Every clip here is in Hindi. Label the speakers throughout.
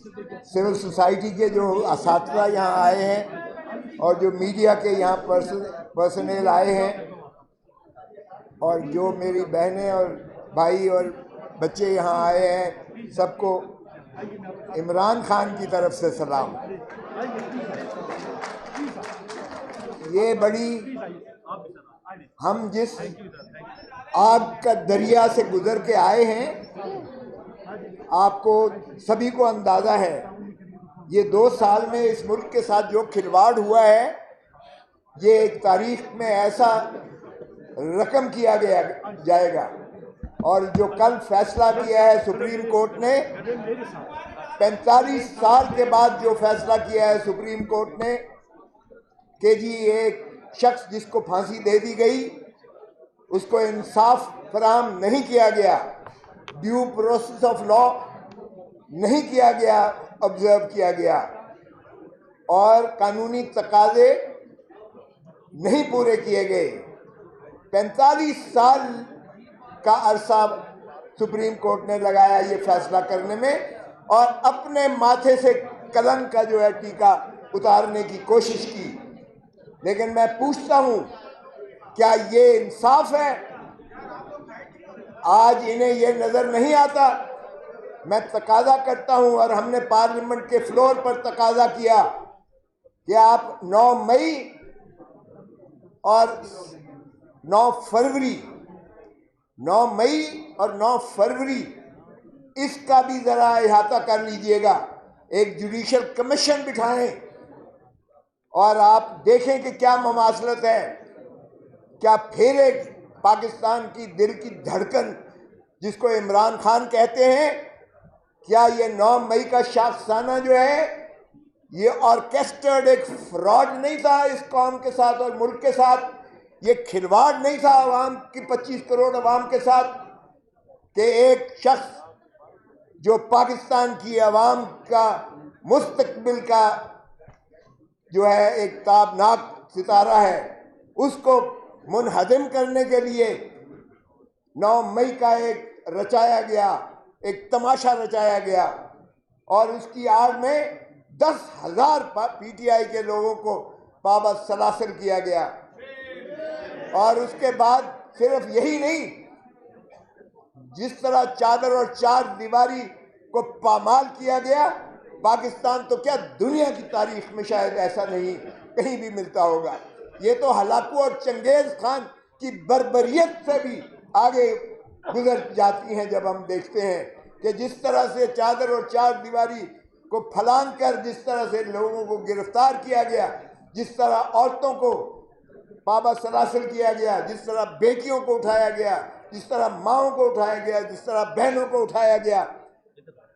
Speaker 1: सिविल सोसाइटी के जो असातिज़ा यहाँ आए हैं और जो मीडिया के यहाँ पर्सनल आए हैं और जो मेरी बहनें और भाई और बच्चे यहाँ आए हैं, सबको इमरान खान की तरफ से सलाम। ये बड़ी हम जिस आग का दरिया से गुजर के आए हैं, आपको सभी को अंदाज़ा है ये 2 साल में इस मुल्क के साथ जो खिलवाड़ हुआ है, ये एक तारीख में ऐसा रकम किया गया जाएगा। और जो कल फैसला किया है सुप्रीम कोर्ट ने, 45 साल के बाद जो फैसला किया है सुप्रीम कोर्ट ने कि जी एक शख्स जिसको फांसी दे दी गई उसको इंसाफ फराहम नहीं किया गया, ड्यू प्रोसेस ऑफ लॉ नहीं किया गया, ऑब्जर्व किया गया और कानूनी तकाजे नहीं पूरे किए गए। 45 साल का अरसा सुप्रीम कोर्ट ने लगाया ये फैसला करने में और अपने माथे से कलंक का जो है टीका उतारने की कोशिश की। लेकिन मैं पूछता हूं, क्या ये इंसाफ है? आज इन्हें ये नजर नहीं आता। मैं तकाजा करता हूं और हमने पार्लियामेंट के फ्लोर पर तकाजा किया कि आप 9 मई और 9 फरवरी 9 मई और 9 फरवरी इसका भी जरा इहाता कर लीजिएगा। एक जुडिशल कमीशन बिठाएं और आप देखें कि क्या ममासलत है। क्या फिर एक पाकिस्तान की दिल की धड़कन जिसको इमरान खान कहते हैं, क्या ये 9 मई का शाखसाना जो है ये ऑर्केस्ट्रेड एक फ्रॉड नहीं था इस कौम के साथ और मुल्क के साथ? ये खिलवाड़ नहीं था अवाम की 25 करोड़ अवाम के साथ कि एक शख्स जो पाकिस्तान की अवाम का मुस्तकबिल का जो है एक ताबनाक सितारा है, उसको मुनहदम करने के लिए 9 मई का एक रचाया गया, एक तमाशा रचाया गया और उसकी आड़ में 10,000 पीटीआई के लोगों को पाबंद सलासिल किया गया। और उसके बाद सिर्फ यही नहीं, जिस तरह चादर और चार दीवारी को पामाल किया गया, पाकिस्तान तो क्या दुनिया की तारीख में शायद ऐसा नहीं कहीं भी मिलता होगा। ये तो हलाकू और चंगेज खान की बर्बरियत से भी आगे गुजर जाती हैं जब हम देखते हैं कि जिस तरह से चादर और चार दीवारी को फलांग कर जिस तरह से लोगों को गिरफ्तार किया गया, जिस तरह औरतों को पाबंद सलासिल किया गया, जिस तरह बेटियों को उठाया गया, जिस तरह माओं को उठाया गया, जिस तरह बहनों को उठाया गया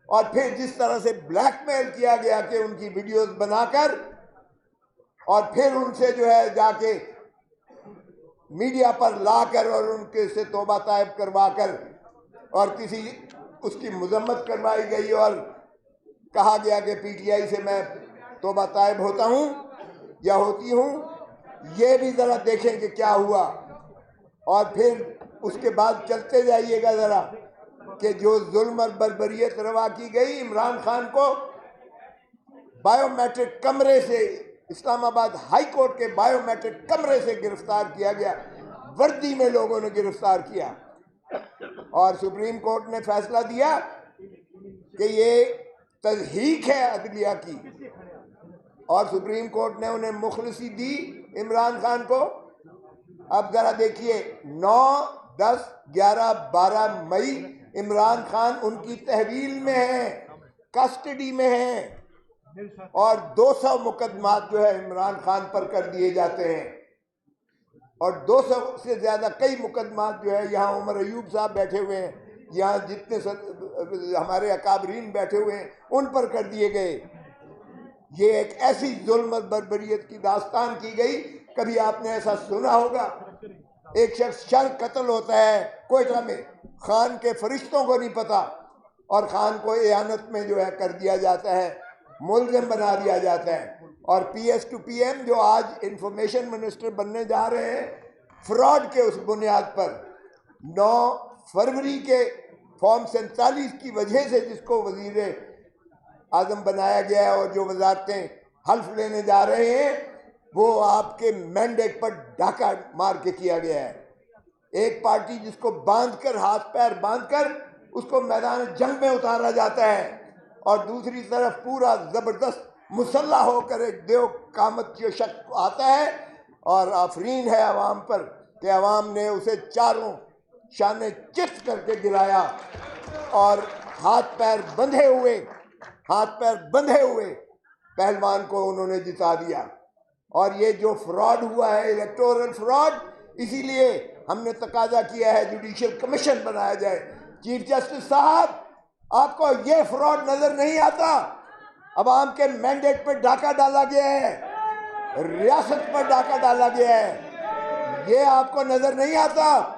Speaker 1: और फिर जिस तरह से ब्लैकमेल किया गया कि उनकी वीडियोस बनाकर और फिर उनसे जो है जाके मीडिया पर लाकर और उनके से तौबा तायब करवाकर और किसी उसकी मजम्मत करवाई गई और कहा गया कि पीटीआई से मैं तौबा तायब होता हूं या होती हूं। ये भी ज़रा देखें कि क्या हुआ और फिर उसके बाद चलते जाइएगा ज़रा कि जो जुल्म और बर्बरियत रवा की गई, इमरान खान को बायोमेट्रिक कमरे से, इस्लामाबाद हाई कोर्ट के बायोमेट्रिक कमरे से गिरफ्तार किया गया, वर्दी में लोगों ने गिरफ्तार किया और सुप्रीम कोर्ट ने फैसला दिया कि ये तज़हीक है अदलिया की और सुप्रीम कोर्ट ने उन्हें मुखलसी दी इमरान खान को। अब जरा देखिए, 9, 10, 11, 12 मई इमरान खान उनकी तहवील में है, कस्टडी में है और 200 मुकदमात जो है इमरान खान पर कर दिए जाते हैं और 200 से ज़्यादा कई मुकदमात जो है यहाँ उमर अयूब साहब बैठे हुए हैं, यहाँ जितने हमारे अकाबरीन बैठे हुए हैं उन पर कर दिए गए। ये एक ऐसी जुल्म और बर्बरियत की दास्तान की गई, कभी आपने ऐसा सुना होगा? एक शख्स शर कत्ल होता है कोयटा में, खान के फरिश्तों को नहीं पता और खान को एयानत में जो है कर दिया जाता है, मुल्ज़िम बना दिया जाता है और PS to PM जो आज इंफॉर्मेशन मिनिस्टर बनने जा रहे हैं, फ्रॉड के उस बुनियाद पर 9 फरवरी के फॉर्म 47 की वजह से जिसको वजीर आज़म बनाया गया है और जो वजारतें हल्फ लेने जा रहे हैं वो आपके मैंडेट पर डाका मार के किया गया है। एक पार्टी जिसको बांधकर, हाथ पैर बांधकर उसको मैदान जंग में उतारा जाता है, और दूसरी तरफ पूरा जबरदस्त मुसल्ला होकर एक देव कामत के शख्स आता है और आफरीन है अवाम पर कि अवाम ने उसे चारों शाने चित करके गिराया और हाथ पैर बंधे हुए पहलवान को उन्होंने जिता दिया। और ये जो फ्रॉड हुआ है, इलेक्टोरल फ्रॉड, इसीलिए हमने तकाजा किया है जुडिशियल कमीशन बनाया जाए। चीफ जस्टिस साहब, आपको ये फ्रॉड नजर नहीं आता? अवाम के मैंडेट पर डाका डाला गया है, रियासत पर डाका डाला गया है, ये आपको नजर नहीं आता?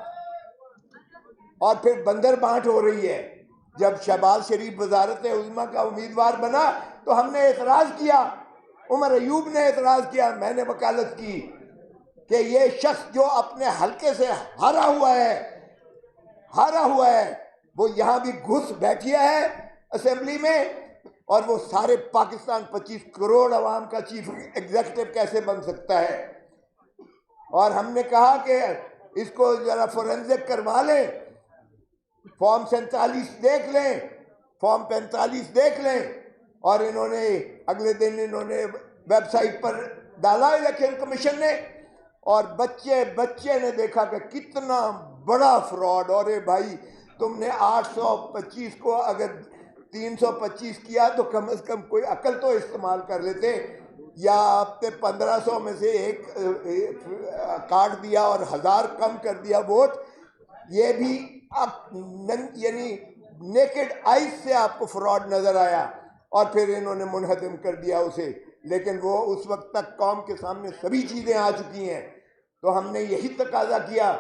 Speaker 1: और फिर बंदर बांट हो रही है। जब शहबाज शरीफ वजारत उज़्मा का उम्मीदवार बना तो हमने एतराज किया, उमर अयूब ने एतराज किया, मैंने वकालत की कि ये शख्स जो अपने हल्के से हारा हुआ है वो यहाँ भी घुस बैठिया है असेंबली में, और वो सारे पाकिस्तान 25 करोड़ अवाम का चीफ एग्जीक्यूटिव कैसे बन सकता है? और हमने कहा कि इसको जरा फोरेंसिक करवा लें, फॉर्म 47 देख लें, फॉर्म 45 देख लें। और इन्होंने अगले दिन इन्होंने वेबसाइट पर डाला इलेक्शन कमीशन ने, और बच्चे ने देखा कि कितना बड़ा फ्रॉड। और भाई, तुमने 825 को अगर 325 किया तो कम से कम कोई अकल तो इस्तेमाल कर लेते, या आपने 1500 में से एक काट दिया और 1000 कम कर दिया वोट। ये भी अब यानी नेकेड आइज से आपको फ्रॉड नजर आया, और फिर इन्होंने मुनहदम कर दिया उसे। लेकिन वो उस वक्त तक कौम के सामने सभी चीज़ें आ चुकी हैं। तो हमने यही तकाजा किया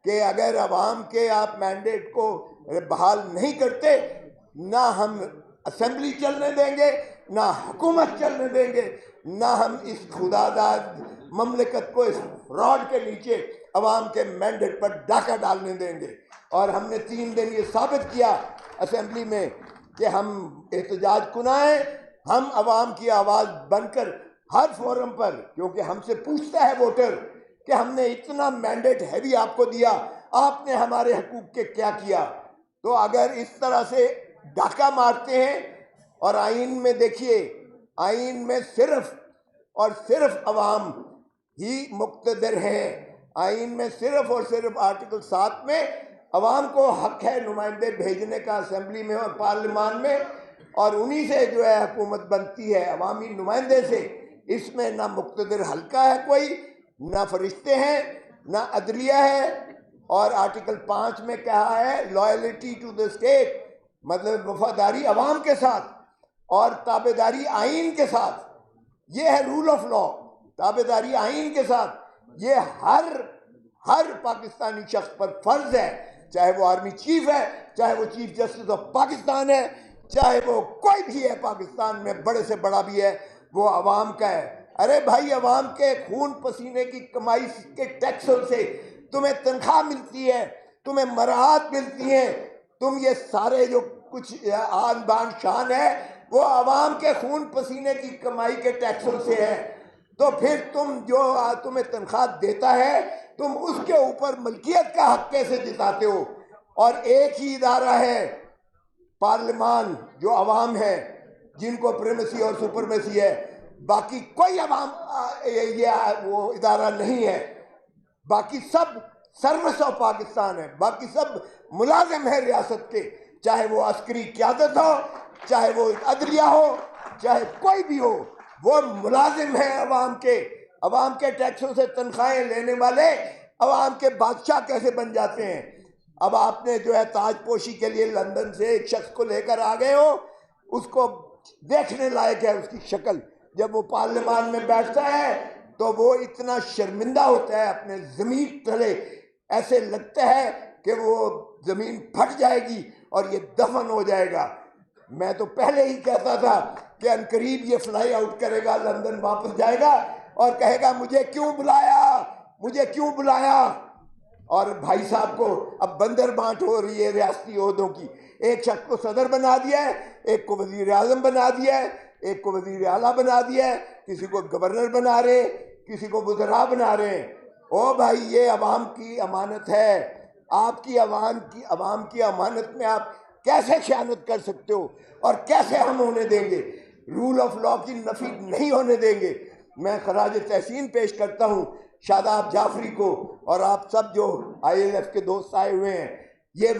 Speaker 1: कि अगर अवाम के आप मैंडेट को बहाल नहीं करते, ना हम असेंबली चलने देंगे, ना हुकूमत चलने देंगे, ना हम इस खुदादाद ममलिकत को इस फ्रॉड के नीचे अवाम के मैंडेट पर डाका डालने देंगे। और हमने 3 दिन ये साबित किया असेंबली में कि हम एहतजाज कुनाए, हम अवाम की आवाज़ बनकर हर फोरम पर, क्योंकि हमसे पूछता है वोटर कि हमने इतना मैंडेट हैवी आपको दिया, आपने हमारे हकूक़ के क्या किया? तो अगर इस तरह से डाका मारते हैं, और आइन में देखिए, आइन में सिर्फ और सिर्फ अवाम ही मुक़्तदर हैं। आइन में सिर्फ और सिर्फ आर्टिकल 7 में अवाम को हक है नुमाइंदे भेजने का असेंबली में और पार्लियामान में, और उन्हीं से जो है हुकूमत बनती है, अवामी नुमाइंदे से। इसमें ना मुक़्तदर हल्का है कोई, ना फरिश्ते हैं, ना अदलिया है। और आर्टिकल 5 में कहा है लॉयल्टी टू द स्टेट, मतलब वफादारी अवाम के साथ और ताबेदारी आइन के साथ। ये है रूल ऑफ लॉ, ताबेदारी आइन के साथ। ये हर पाकिस्तानी शख्स पर फर्ज है, चाहे वो आर्मी चीफ है, चाहे वो चीफ जस्टिस ऑफ पाकिस्तान है, चाहे वो कोई भी है पाकिस्तान में, बड़े से बड़ा भी है, वो अवाम का है। अरे भाई, अवाम के खून पसीने की कमाई के टैक्सों से तुम्हें तनख्वाह मिलती है, तुम्हें मराहत मिलती है, तुम ये सारे जो कुछ आन बान शान है वो अवाम के खून पसीने की कमाई के टैक्सों से है। तो फिर तुम जो तुम्हें तनख्वाह देता है, तुम उसके ऊपर मलकियत का हक कैसे जिताते हो? और एक ही इदारा है पार्लियामान जो अवाम है, जिनको प्रेमेसी और सुपरमेसी है, बाकी कोई अवाम ये वो इदारा नहीं है। बाकी सब सर्विस ऑफ पाकिस्तान है, बाकी सब मुलाजिम है रियासत के, चाहे वो अस्करी क़यादत हो, चाहे वो अदलिया हो, चाहे कोई भी हो, वो मुलाजिम है अवाम के टैक्सों से तनख्वाहें लेने वाले अवाम के बादशाह कैसे बन जाते हैं? अब आपने जो है ताजपोशी के लिए लंदन से एक शख्स को लेकर आ गए हो, उसको देखने लायक है उसकी शक्ल। जब वो पार्लियामान में बैठता है तो वो इतना शर्मिंदा होता है अपने ज़मीन तले, ऐसे लगता है कि वो ज़मीन फट जाएगी और ये दफन हो जाएगा। मैं तो पहले ही कहता था कि अनकरीब ये फ्लाई आउट करेगा, लंदन वापस जाएगा और कहेगा मुझे क्यों बुलाया। और भाई साहब को अब बंदर बांट हो रही है रियासती ओहदों की। एक शख्स को सदर बना दिया है, एक को वजीर आजम बना दिया है, एक को वजीर आला बना दिया है, किसी को गवर्नर बना रहे हैं, किसी को वज़रा बना रहे हैं। ओ भाई, ये अवाम की अमानत है। आपकी अवाम की अमानत में आप कैसे ख़यानत कर सकते हो और कैसे हम होने देंगे? रूल ऑफ लॉ की नफी नहीं होने देंगे। मैं खराज तहसीन पेश करता हूँ शादाब जाफरी को और आप सब जो ILF के दोस्त आए हुए हैं। ये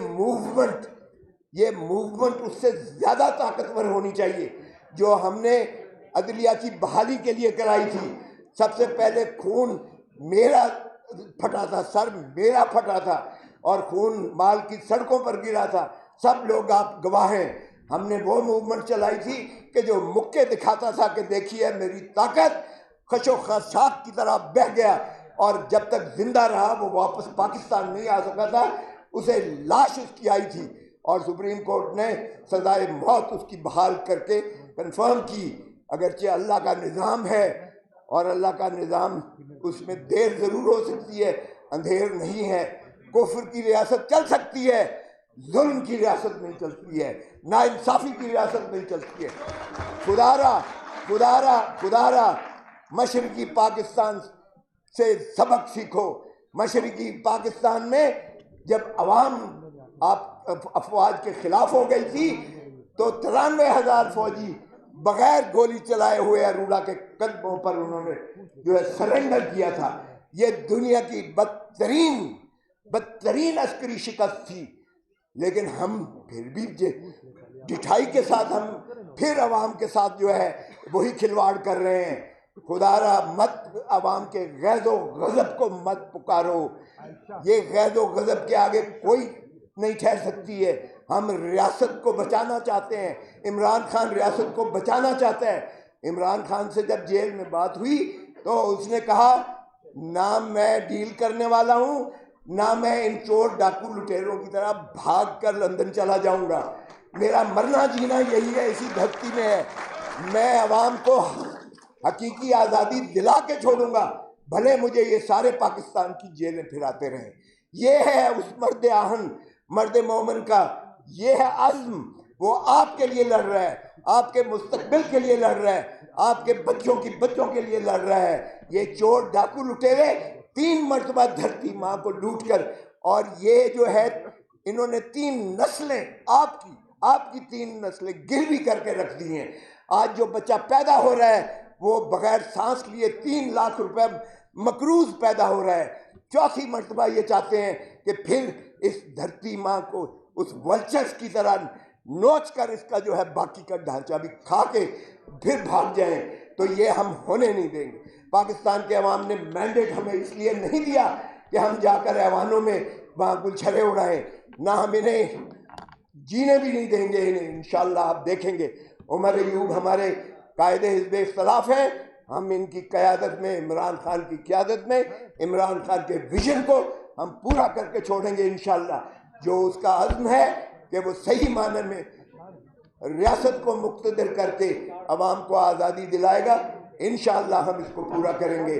Speaker 1: मूवमेंट उससे ज़्यादा ताकतवर होनी चाहिए जो हमने अदलिया की बहाली के लिए कराई थी। सबसे पहले खून मेरा फटा था, सर मेरा फटा था और खून माल की सड़कों पर गिरा था। सब लोग आप गवाह हैं। हमने वो मूवमेंट चलाई थी कि जो मुक्के दिखाता था कि देखिए मेरी ताकत, खशो खशाक की तरह बह गया और जब तक जिंदा रहा वो वापस पाकिस्तान नहीं आ सका था। उसे लाश उसकी आई थी और सुप्रीम कोर्ट ने सजाए मौत उसकी बहाल करके कंफर्म की। अगरचे अल्लाह का निज़ाम है और अल्लाह का निज़ाम, उसमें देर ज़रूर हो सकती है, अंधेर नहीं है। कुफ्र की रियासत चल सकती है, जुल्म की रियासत नहीं चलती है, नाइंसाफ़ी की रियासत नहीं चलती है। खुदारा मशरकी पाकिस्तान से सबक सीखो। मशरकी पाकिस्तान में जब अवाम आप अफवाज के खिलाफ हो गई थी तो 93,000 फौजी बगैर गोली चलाए हुए अरूड़ा के कदमों पर उन्होंने जो है सरेंडर किया था। ये दुनिया की बदतरीन अस्करी शिकस्त थी, लेकिन हम फिर भी जिठाई के साथ हम फिर अवाम के साथ जो है वही खिलवाड़ कर रहे हैं। खुदारा मत अवाम के गैज़ो गज़ब को मत पुकारो। ये गैज़ो गज़ब के आगे कोई नहीं ठहर सकती है। हम रियासत को बचाना चाहते हैं। इमरान खान रियासत को बचाना चाहता है। इमरान खान से जब जेल में बात हुई तो उसने कहा ना मैं डील करने वाला हूँ, ना मैं इन चोर डाकू लुटेरों की तरह भाग कर लंदन चला जाऊँगा। मेरा मरना जीना यही है, इसी धरती में है। मैं अवाम को हकीकी आज़ादी दिला के छोड़ूंगा, भले मुझे ये सारे पाकिस्तान की जेलें फिराते रहें। ये है उस मर्द आहन, मर्द मोमिन का ये है अज़्म। वो आपके लिए लड़ रहा है, आपके मुस्तकबिल के लिए लड़ रहा है, आपके बच्चों के लिए लड़ रहा है। ये चोर डाकू लुटेरे 3 मरतबा धरती माँ को लूट कर, और ये जो है इन्होंने 3 नस्लें आपकी 3 नस्लें गिरवी करके रख दी हैं। आज जो बच्चा पैदा हो रहा है वो बगैर सांस लिए 3 लाख रुपए मकरूज पैदा हो रहा है। चौथी मरतबा ये चाहते हैं कि फिर इस धरती माँ को उस वल्चर्स की तरह नोच कर इसका जो है बाकी का ढांचा भी खा के फिर भाग जाएं। तो ये हम होने नहीं देंगे। पाकिस्तान के अवाम ने मैंडेट हमें इसलिए नहीं दिया कि हम जाकर ऐवानों में वहाँ गुलछरे उड़ाएं, ना हम इन्हें जीने भी नहीं देंगे। इन्हें इंशाअल्लाह आप देखेंगे। उमर अयूब हमारे कायदे हिज़्ब इख्तिलाफ हैं। हम इनकी क़यादत में, इमरान खान की क़यादत में, इमरान खान के विजन को हम पूरा करके छोड़ेंगे इंशाअल्लाह। जो उसका अज़्म है कि वो सही माने में रियासत को मुक़्तदर करके अवाम को आज़ादी दिलाएगा, इंशाअल्लाह हम इसको पूरा करेंगे।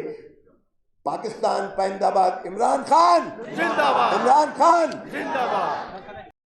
Speaker 1: पाकिस्तान पाइंदाबाद। इमरान खान जिंदाबाद। इमरान खान जिंदाबाद।